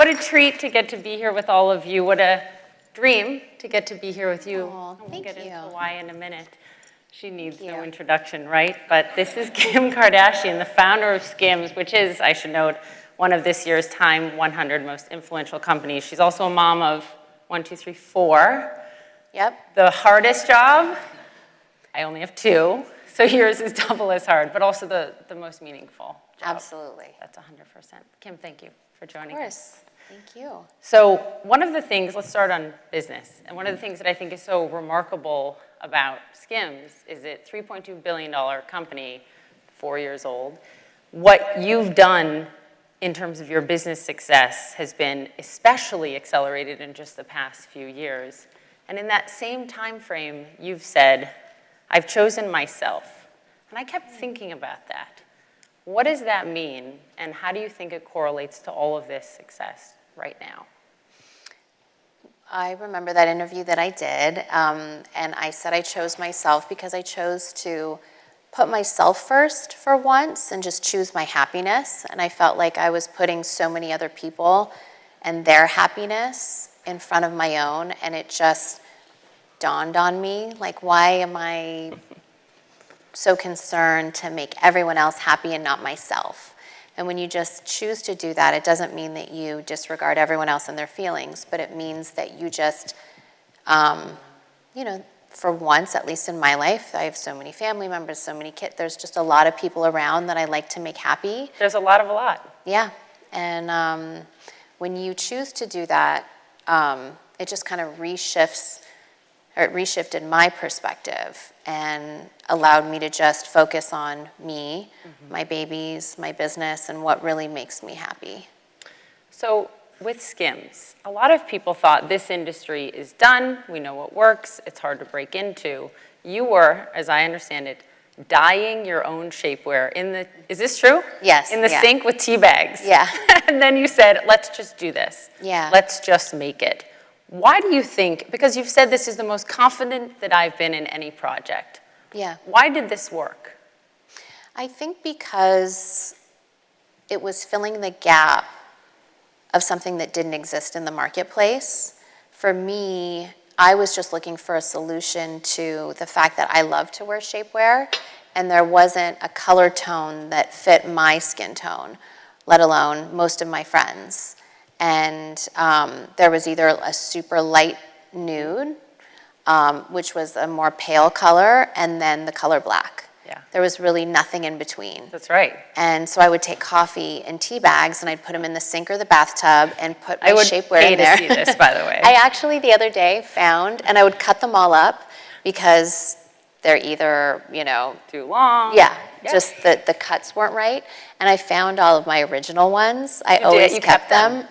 What a treat to get to be here with all of you. What a dream to get to be here with you. Oh, We'll get into why in a minute. She needs no you. introduction, right? But this is Kim Kardashian, the founder of Skims, which is, I should note, one of this year's Time 100 most influential companies. She's also a mom of 4. Yep. The hardest job, I only have 2, so yours is double as hard, but also the most meaningful job. Absolutely. That's 100%. Kim, thank you for joining us. Of course. Thank you. So one of the things, let's start on business, and one of the things that I think is so remarkable about Skims is it $3.2 billion company, 4 years old. What you've done in terms of your business success has been especially accelerated in just the past few years. And in that same time frame, you've said, I've chosen myself. And I kept thinking about that. What does that mean, and how do you think it correlates to all of this success right now? I remember that interview that I did, and I said I chose myself because I chose to put myself first for once and just choose my happiness. And I felt like I was putting so many other people and their happiness in front of my own, and it just dawned on me, like, why am I so concerned to make everyone else happy and not myself? And when you just choose to do that, it doesn't mean that you disregard everyone else and their feelings, but it means that you just, for once, at least in my life, I have so many family members, so many kids, there's just a lot of people around that I like to make happy. There's a lot of a lot. Yeah, and when you choose to do that, it just kind of reshifted my perspective and allowed me to just focus on me, my babies, my business, and what really makes me happy. So with Skims, a lot of people thought this industry is done, we know what works, it's hard to break into. You were, as I understand it, dyeing your own shapewear is this true? Yes. In the sink with tea bags. Yeah. And then you said, let's just do this. Yeah. Let's just make it. Why do you think, because you've said this is the most confident that I've been in any project. Yeah. Why did this work? I think because it was filling the gap of something that didn't exist in the marketplace. For me, I was just looking for a solution to the fact that I love to wear shapewear, and there wasn't a color tone that fit my skin tone, let alone most of my friends. And there was either a super light nude, which was a more pale color, and then the color black. Yeah. There was really nothing in between. That's right. And so I would take coffee in tea bags, and I'd put them in the sink or the bathtub and put my shapewear in there. I would pay to see this, by the way. I actually, the other day, found, and I would cut them all up because they're either, too long. Yeah, Yep. just the cuts weren't right. And I found all of my original ones. I always kept them.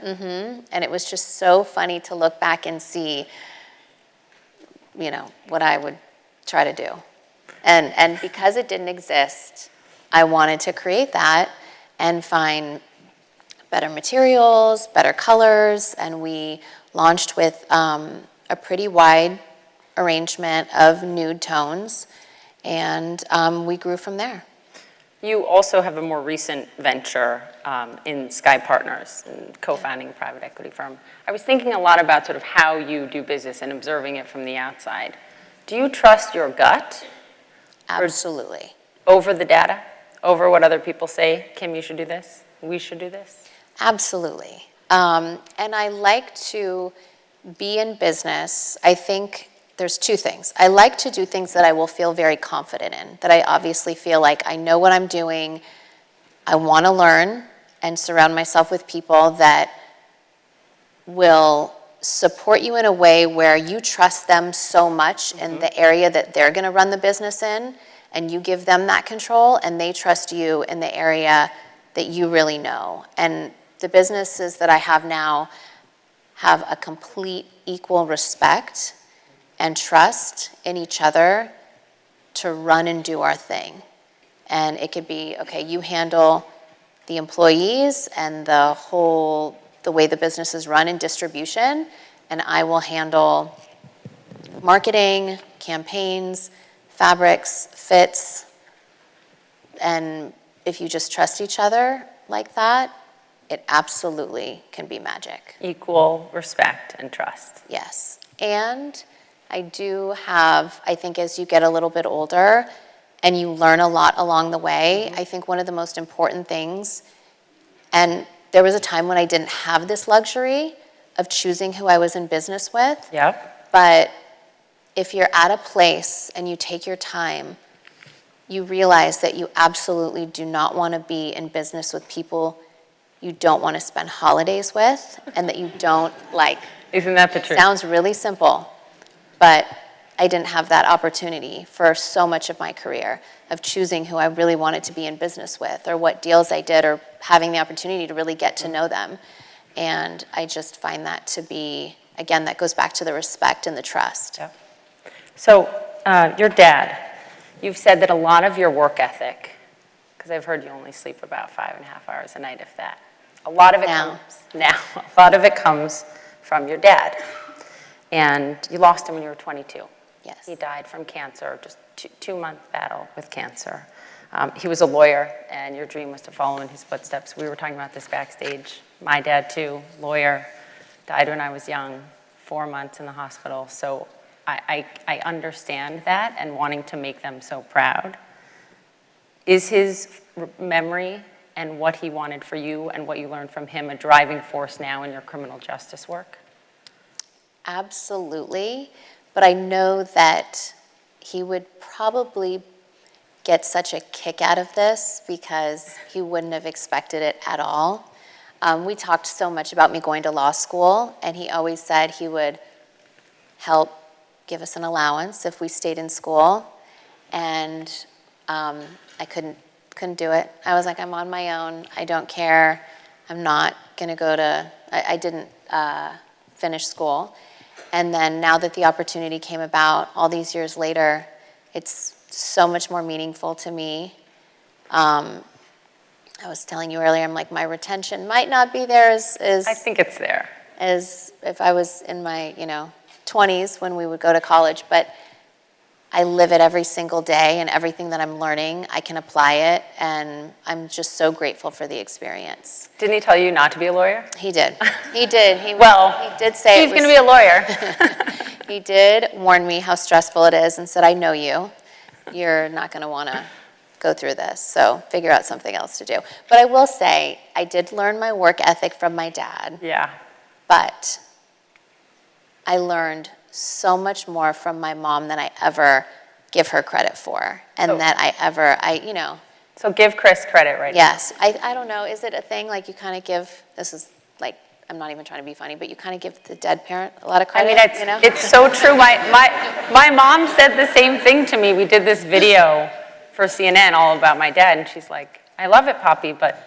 And it was just so funny to look back and see, what I would try to do. And because it didn't exist, I wanted to create that and find better materials, better colors, and we launched with a pretty wide arrangement of nude tones, and we grew from there. You also have a more recent venture in Sky Partners, and co-founding a private equity firm. I was thinking a lot about sort of how you do business and observing it from the outside. Do you trust your gut? Absolutely. Over the data? Over what other people say? Kim, you should do this? We should do this? Absolutely. And I like to be in business. I think there's two things. I like to do things that I will feel very confident in, that I obviously feel like I know what I'm doing. I want to learn and surround myself with people that will support you in a way where you trust them so much in the area that they're going to run the business in, and you give them that control, and they trust you in the area that you really know. And the businesses that I have now have a complete equal respect and trust in each other to run and do our thing. And it could be, okay, you handle the employees and the way the business is run in distribution, and I will handle marketing, campaigns, fabrics, fits. And if you just trust each other like that, it absolutely can be magic. Equal respect and trust. Yes. And I do have, I think as you get a little bit older and you learn a lot along the way, I think one of the most important things, and there was a time when I didn't have this luxury of choosing who I was in business with. Yep. But if you're at a place and you take your time, you realize that you absolutely do not want to be in business with people you don't want to spend holidays with and that you don't like. Isn't that the truth? Sounds really simple, but I didn't have that opportunity for so much of my career of choosing who I really wanted to be in business with or what deals I did or having the opportunity to really get to know them. And I just find that to be, again, that goes back to the respect and the trust. Yep. So your dad, you've said that a lot of your work ethic, because I've heard you only sleep about 5.5 hours a night, if that. A lot of it a lot of it comes from your dad. And you lost him when you were 22. Yes. He died from cancer, just two-month battle with cancer. He was a lawyer, and your dream was to follow in his footsteps. We were talking about this backstage. My dad, too, lawyer, died when I was young, 4 months in the hospital. So I understand that and wanting to make them so proud. Is his memory and what he wanted for you and what you learned from him a driving force now in your criminal justice work? Absolutely. But I know that he would probably get such a kick out of this because he wouldn't have expected it at all. We talked so much about me going to law school, and he always said he would help give us an allowance if we stayed in school. And I couldn't do it. I was like, I'm on my own. I don't care. I'm not going to go to, I didn't finish school. And then now that the opportunity came about all these years later, it's so much more meaningful to me. I was telling you earlier, I'm like, my retention might not be there as I think it's there. as if I was in my 20s when we would go to college, but I live it every single day, and everything that I'm learning, I can apply it, and I'm just so grateful for the experience. Didn't he tell you not to be a lawyer? He did. He did. He did say he's going to be a lawyer. He did warn me how stressful it is and said, I know you. You're not going to want to go through this, so figure out something else to do. But I will say, I did learn my work ethic from my dad. Yeah. But I learned so much more from my mom than I ever give her credit for. And So give Chris credit right yes, I don't know, is it a thing, like you kind of give, this is like, I'm not even trying to be funny, but you kind of give the dead parent a lot of credit, it's so true. My mom said the same thing to me. We did this video for CNN all about my dad, and she's like, I love it, Poppy, but,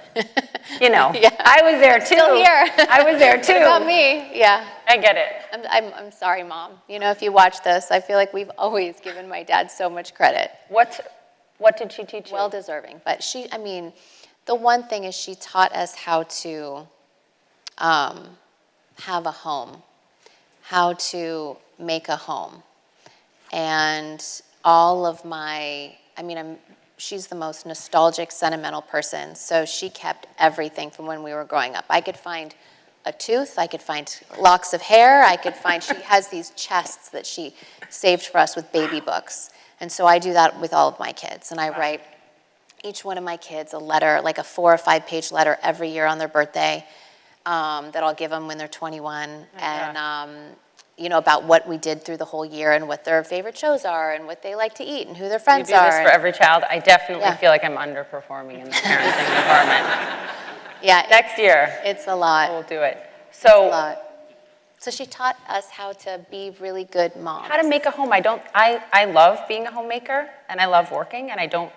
Yeah. I was there too. Still here. I was there too. What about me? Yeah. I get it. I'm sorry, Mom. If you watch this, I feel like we've always given my dad so much credit. What did she teach you? Well deserving. But the one thing is she taught us how to have a home, how to make a home. And all of she's the most nostalgic, sentimental person, so she kept everything from when we were growing up. I could find a tooth, I could find locks of hair, she has these chests that she saved for us with baby books. And so I do that with all of my kids, and I write each one of my kids a letter, like a 4 or 5 page letter every year on their birthday that I'll give them when they're 21, and about what we did through the whole year and what their favorite shows are and what they like to eat and who their friends are. You do this for every child? I definitely feel like I'm underperforming in the parenting department. Yeah. Next year. It's a lot. We'll do it. It's a lot. So she taught us how to be really good moms. How to make a home. I love being a homemaker, and I love working, and I don't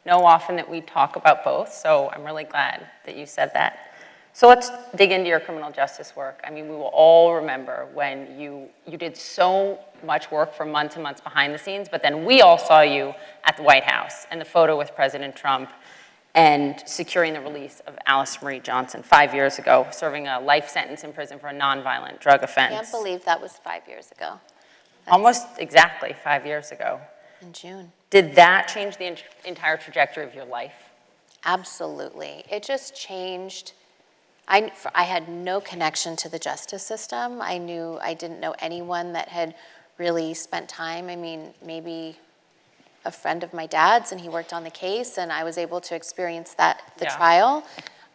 know often that we talk about both, so I'm really glad that you said that. So let's dig into your criminal justice work. We will all remember when you did so much work for months and months behind the scenes, but then we all saw you at the White House and the photo with President Trump and securing the release of Alice Marie Johnson 5 years ago, serving a life sentence in prison for a nonviolent drug offense. I can't believe that was 5 years ago. Almost exactly 5 years ago. In June. Did that change the entire trajectory of your life? Absolutely. It just changed I had no connection to the justice system. I didn't know anyone that had really spent time. I mean, maybe a friend of my dad's, and he worked on the case, and I was able to experience the Yeah. trial.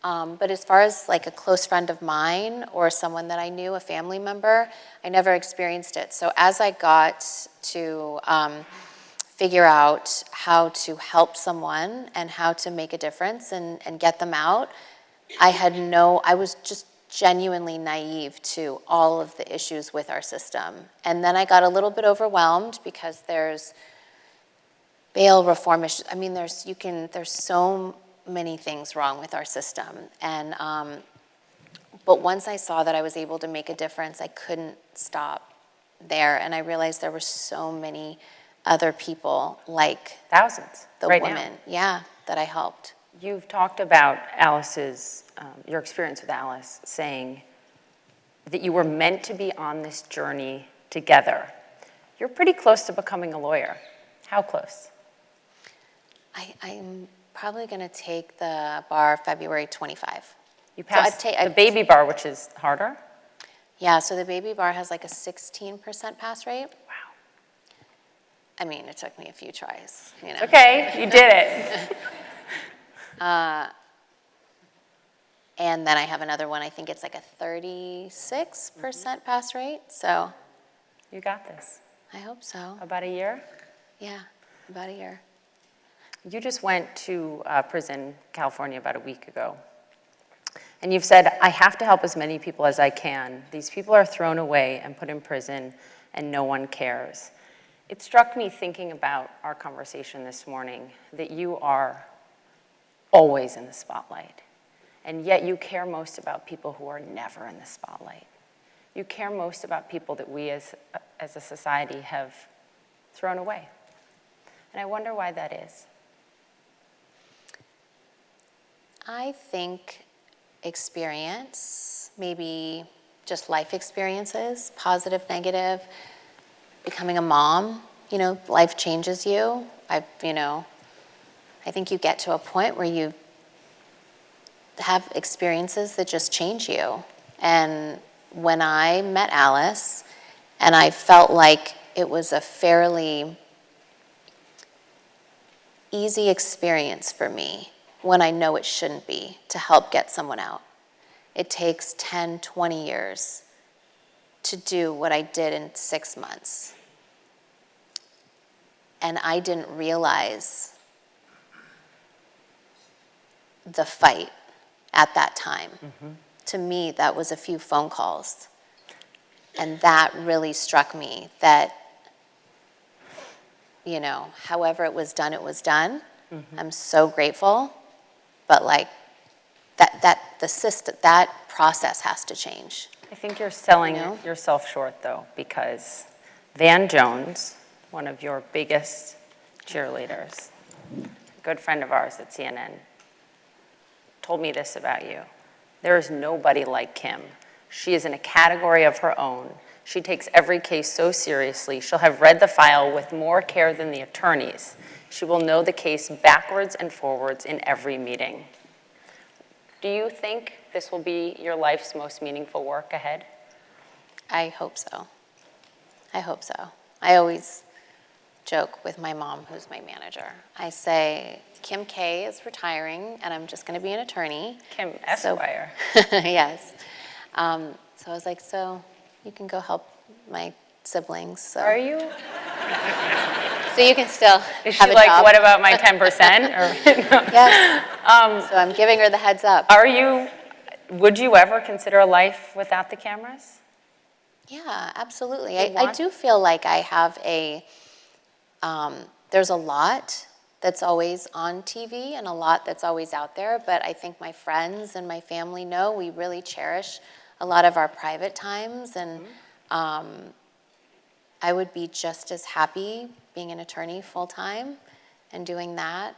But as far as like a close friend of mine or someone that I knew, a family member, I never experienced it. So as I got to figure out how to help someone and how to make a difference and get them out, I was just genuinely naive to all of the issues with our system. And then I got a little bit overwhelmed because there's bail reform issues. I mean, there's so many things wrong with our system. And, but once I saw that I was able to make a difference, I couldn't stop there. And I realized there were so many other people like Thousands, the right woman, now. yeah, that I helped. You've talked about your experience with Alice, saying that you were meant to be on this journey together. You're pretty close to becoming a lawyer. How close? I'm probably going to take the bar February 25. You passed the the baby bar, which is harder? Yeah, so the baby bar has like a 16% pass rate. Wow. I mean, it took me a few tries, you know. Okay, you did it. And then I have another one, I think it's like a 36% pass rate, so You got this. I hope so. About a year? Yeah, about a year. You just went to prison, California, about a week ago. And you've said, I have to help as many people as I can. These people are thrown away and put in prison, and no one cares. It struck me thinking about our conversation this morning that you are always in the spotlight. And yet you care most about people who are never in the spotlight. You care most about people that we as a society have thrown away. And I wonder why that is. I think experience, maybe just life experiences, positive, negative, becoming a mom, you know, life changes you. I think you get to a point where you have experiences that just change you. And when I met Alice, and I felt like it was a fairly easy experience for me, when I know it shouldn't be, to help get someone out. It takes 10, 20 years to do what I did in 6 months. And I didn't realize the fight at that time. Mm-hmm. To me, that was a few phone calls. And that really struck me that, you know, however it was done, it was done. Mm-hmm. I'm so grateful. But like the system, that process has to change. I think you're selling yourself short, though, because Van Jones, one of your biggest cheerleaders, a good friend of ours at CNN, told me this about you. There is nobody like Kim. She is in a category of her own. She takes every case so seriously. She'll have read the file with more care than the attorneys. She will know the case backwards and forwards in every meeting. Do you think this will be your life's most meaningful work ahead? I hope so. I hope so. I always joke with my mom, who's my manager. I say, Kim K is retiring, and I'm just going to be an attorney. Kim Esquire. So, yes. So I was like, so you can go help my siblings. So. Are you? So you can still Is have she a like, job. what about my 10%? Or, no. Yes. So I'm giving her the heads up. Would you ever consider a life without the cameras? Yeah, absolutely. I do feel like I have there's a lot that's always on TV and a lot that's always out there, but I think my friends and my family know we really cherish a lot of our private times, and I would be just as happy being an attorney full-time and doing that.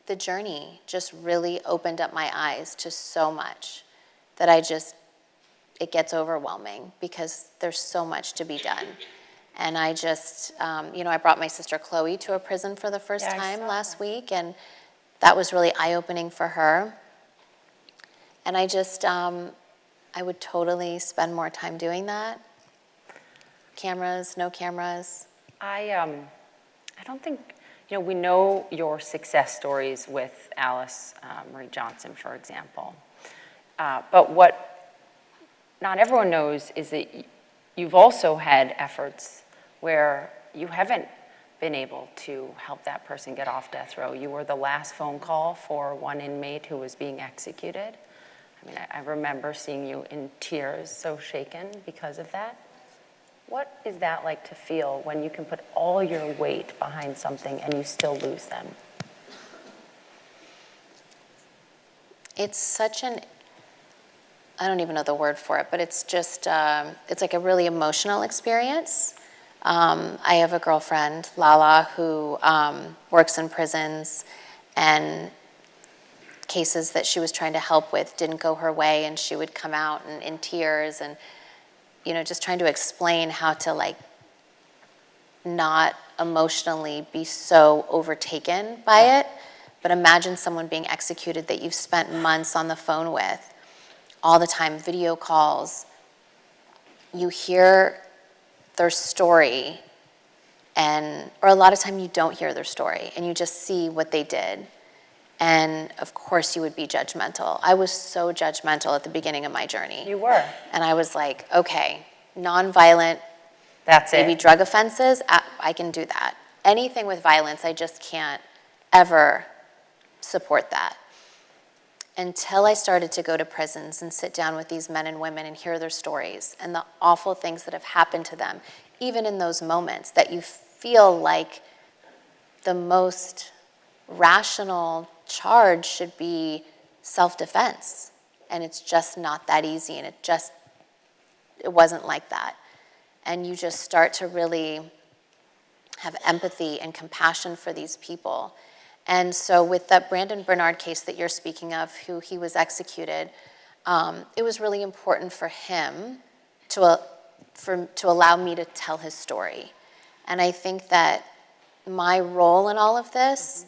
The journey just really opened up my eyes to so much that it gets overwhelming because there's so much to be done. And I just, I brought my sister Chloe to a prison for the first time last week, and that was really eye-opening for her. And I just, I would totally spend more time doing that. Cameras, no cameras. I don't think, we know your success stories with Alice Marie Johnson, for example. But what not everyone knows is that you've also had efforts where you haven't been able to help that person get off death row. You were the last phone call for one inmate who was being executed. I mean, I remember seeing you in tears, so shaken because of that. What is that like to feel when you can put all your weight behind something and you still lose them? It's such an, I don't even know the word for it, but it's just, it's like a really emotional experience. I have a girlfriend, Lala, who works in prisons, and cases that she was trying to help with didn't go her way, and she would come out and in tears and, just trying to explain how to like not emotionally be so overtaken by it. But imagine someone being executed that you've spent months on the phone with, all the time, video calls. You hear their story, or a lot of time you don't hear their story, and you just see what they did. And of course you would be judgmental. I was so judgmental at the beginning of my journey. You were. And I was like, okay, nonviolent, That's maybe it. drug offenses, I can do that. Anything with violence, I just can't ever support that. Until I started to go to prisons and sit down with these men and women and hear their stories and the awful things that have happened to them, even in those moments that you feel like the most rational charge should be self-defense. And it's just not that easy, and it wasn't like that. And you just start to really have empathy and compassion for these people. And so with that Brandon Bernard case that you're speaking of, who he was executed, it was really important for him to allow me to tell his story. And I think that my role in all of this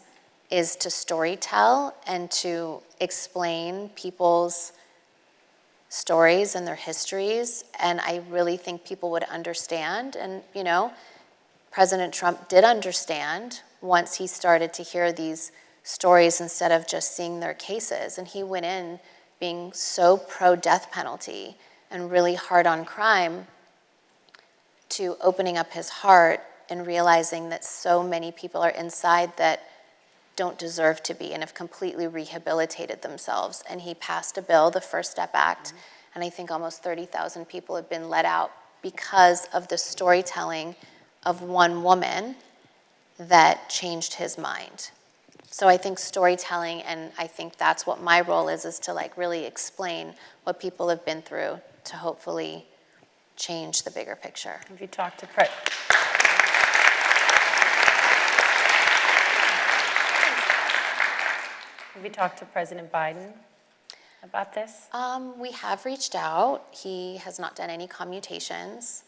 is to storytell and to explain people's stories and their histories. And I really think people would understand. And, President Trump did understand once he started to hear these stories instead of just seeing their cases. And he went in being so pro-death penalty and really hard on crime, to opening up his heart and realizing that so many people are inside that don't deserve to be and have completely rehabilitated themselves. And he passed a bill, the First Step Act, and I think almost 30,000 people have been let out because of the storytelling of one woman that changed his mind. So I think storytelling, and I think that's what my role is to like really explain what people have been through to hopefully change the bigger picture. Have you talked to Have you talked to President Biden about this? We have reached out. He has not done any commutations.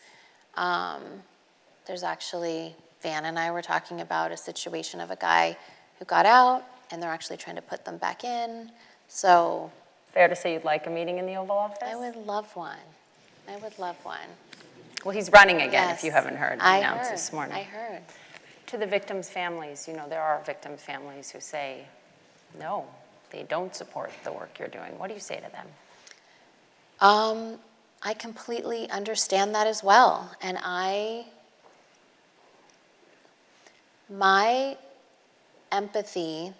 There's actually, Van and I were talking about a situation of a guy who got out, and they're actually trying to put them back in. So Fair to say you'd like a meeting in the Oval Office? I would love one. I would love one. Well, he's running again, Yes. if you haven't heard, I announced heard. this morning. I heard. To the victims' families, there are victims' families who say, no, they don't support the work you're doing. What do you say to them? I completely understand that as well. And my empathy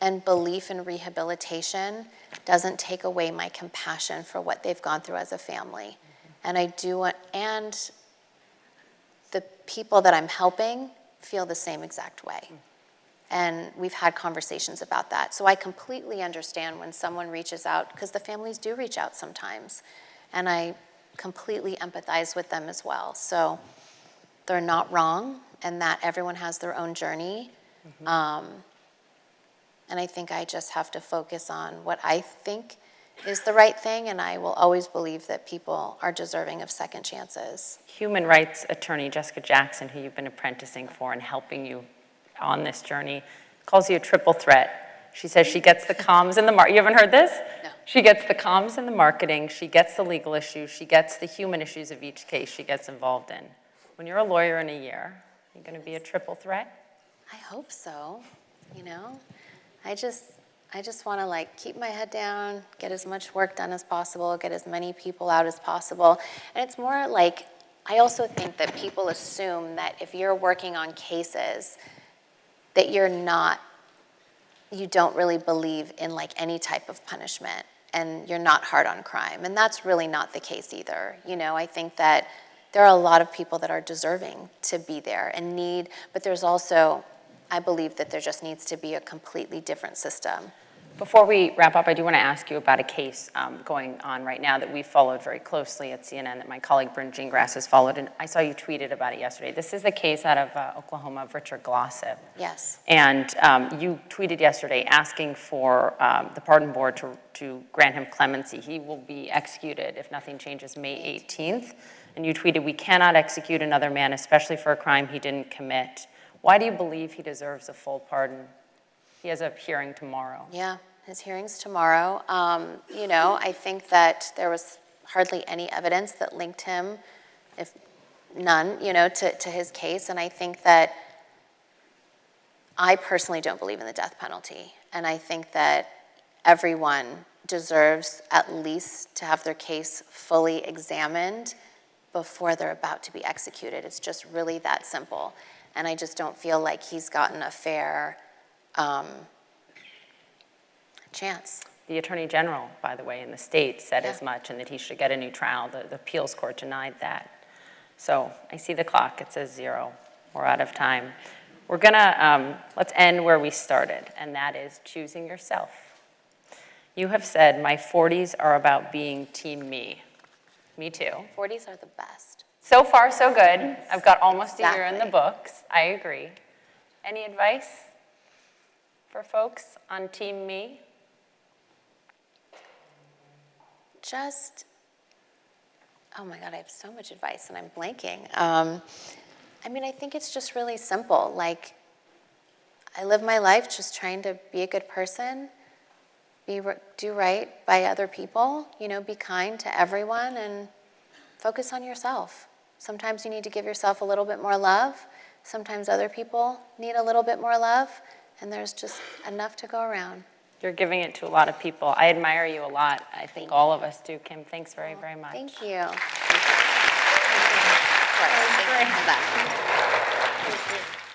and belief in rehabilitation doesn't take away my compassion for what they've gone through as a family. And I do want, and the people that I'm helping feel the same exact way. And we've had conversations about that. So I completely understand when someone reaches out, because the families do reach out sometimes. And I completely empathize with them as well. So they're not wrong, and that everyone has their own journey. And I think I just have to focus on what I think is the right thing, and I will always believe that people are deserving of second chances. Human rights attorney Jessica Jackson, who you've been apprenticing for and helping you on this journey, calls you a triple threat. She says she gets the comms and the You haven't heard this? No. She gets the comms and the marketing, she gets the legal issues, she gets the human issues of each case she gets involved in. When you're a lawyer in a year, you're going to be a triple threat? I hope so, you know? I just want to like keep my head down, get as much work done as possible, get as many people out as possible. And it's more like, I also think that people assume that if you're working on cases, that you don't really believe in like any type of punishment and you're not hard on crime. And that's really not the case either. You know, I think that there are a lot of people that are deserving to be there and need, but there's also, I believe that there just needs to be a completely different system. Before we wrap up, I do want to ask you about a case going on right now that we've followed very closely at CNN that my colleague Bryn Gingras has followed, and I saw you tweeted about it yesterday. This is the case out of Oklahoma of Richard Glossip. Yes. And you tweeted yesterday asking for the pardon board to grant him clemency. He will be executed if nothing changes May 18th. And you tweeted, "We cannot execute another man, especially for a crime he didn't commit." Why do you believe he deserves a full pardon? He has a hearing tomorrow. Yeah, his hearing's tomorrow. You know, I think that there was hardly any evidence that linked him, if none, you know, to his case. And I think that I personally don't believe in the death penalty. And I think that everyone deserves at least to have their case fully examined before they're about to be executed. It's just really that simple. And I just don't feel like he's gotten a fair chance. The Attorney General, by the way, in the state said as much, and that he should get a new trial. The appeals court denied that. So I see the clock, it says 0. We're out of time. We're gonna, let's end where we started, and that is choosing yourself. You have said, my 40s are about being team me. Me too. 40s are the best. So far, so good. I've got almost a year in the books. I agree. Any advice for folks on team me? Just, oh my God, I have so much advice and I'm blanking. I mean, I think it's just really simple. Like, I live my life just trying to be a good person, do right by other people, you know, be kind to everyone and focus on yourself. Sometimes you need to give yourself a little bit more love. Sometimes other people need a little bit more love, and there's just enough to go around. You're giving it to a lot of people. I admire you a lot. I think all of us do. Kim, thanks very, very much. Thank you. Thank you. Of course. Thank you for that.